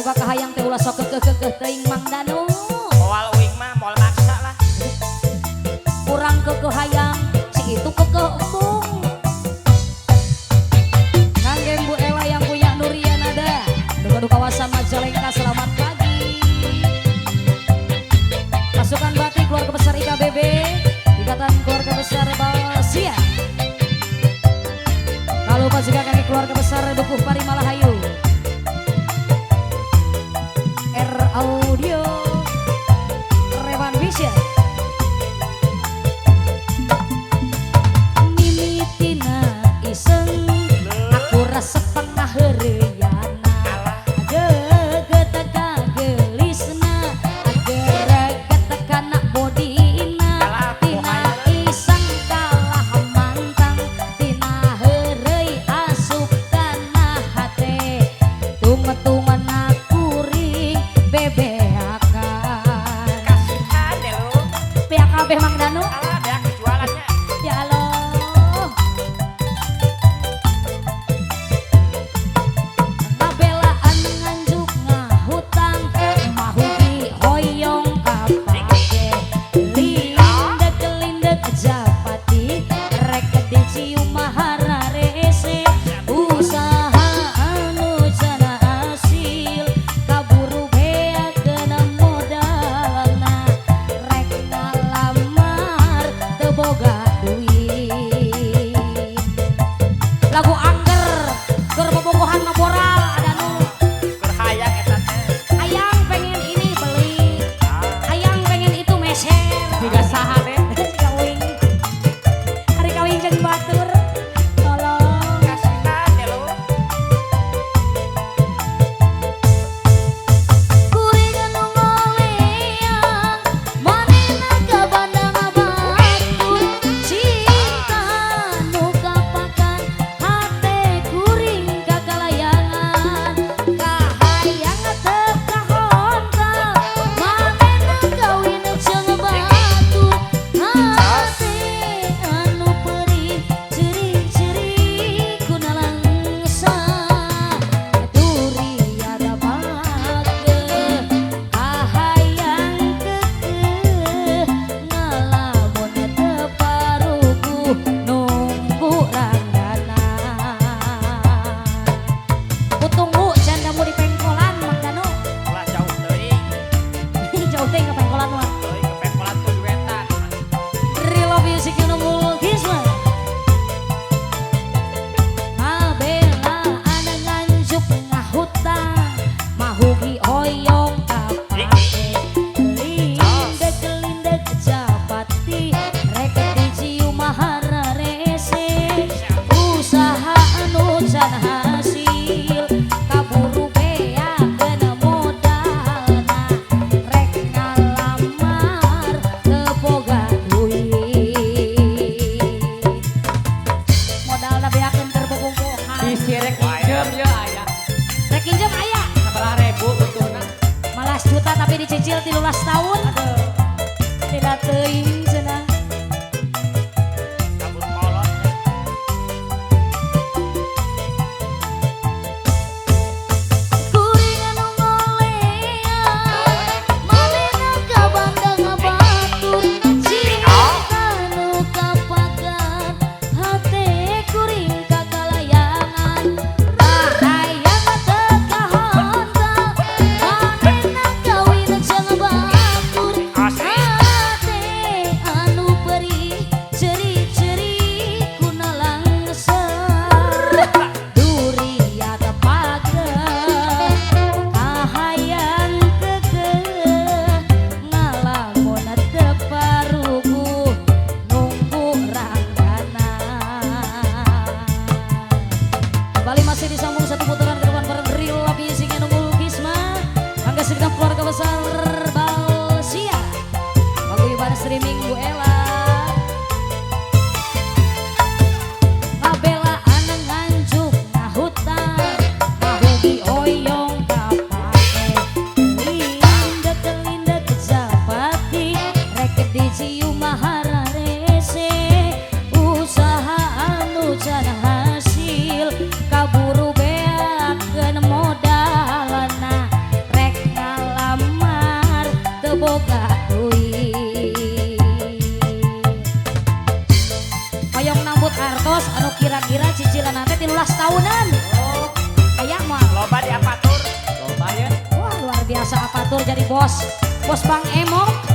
boga kahayang teh ulah sok kekeh teuing Mang Danu. Moal uing mah moal maksa lah. Kurang kekeh hayang si itu kekeh embung. Kangge Bu Ela yang punya Nurian ada. Duka kawasan Majalengka selamat pagi. Pasukan Batik keluarga besar IKBB, Ikatan Keluarga Besar Balsia. Kalau pas juga kami keluarga besar Dukuh Parimalahayu. R Audio Revan Vision. Mimitina iseng aku rasa pernah heureuyan. Mang Danu Ada jualannya. ya Allah ngabelaan nganjuk ngahutang mahugi hoyong kapake lindek japati rek dicium mahara rese usaha anu jana asil kaburu bea kena modalna rek boga duit lagu angger keur bobogohan ngaboral ada nu Keur hayang eta teh. ayang pengen ini beli ayang pengen itu meser Tiga saha teh. hari kawin jeung batur tolong Kasihan deh lu. kuring anu ngoleang manehna ka bandang batur cinta nu kapakan hate kuring kagalayangan kahayang teu kahontal manehna kawin jeung batur hate anu perih ciri-ciri kuna langsa duri ada pake kahayang kekeh ngalamun teu parugu nunggu ranggana kutunggu candamu di pengkolan Mang Danu Ulah jauh teuing. jauh teh ke pengkolan mah Teuing ke pengkolan tuh duetan. Real music you nunggu gisma ngabela ada nganjuk ngahutang mahugi hoyong kapake lindek japati rek dicium mahara rese usaha anu can hasil kaburu bea kena modalna rek ngalamar teu boga duit modalna beakeun keur bobogohan Bisi rek pinjem ya aya. rek pinjem aya 11.000 butuhna. malas juta tapi dicicil 13 tahun Aduh. tidak teuing cenah Kabur kolot. kuring anu ngoleang manehna ka bandang batur cinta nu kapakan hate kuring kagalayangan kahayang teu kahontal manehna kawin jeung batur hate batur jadi bos Bang Emong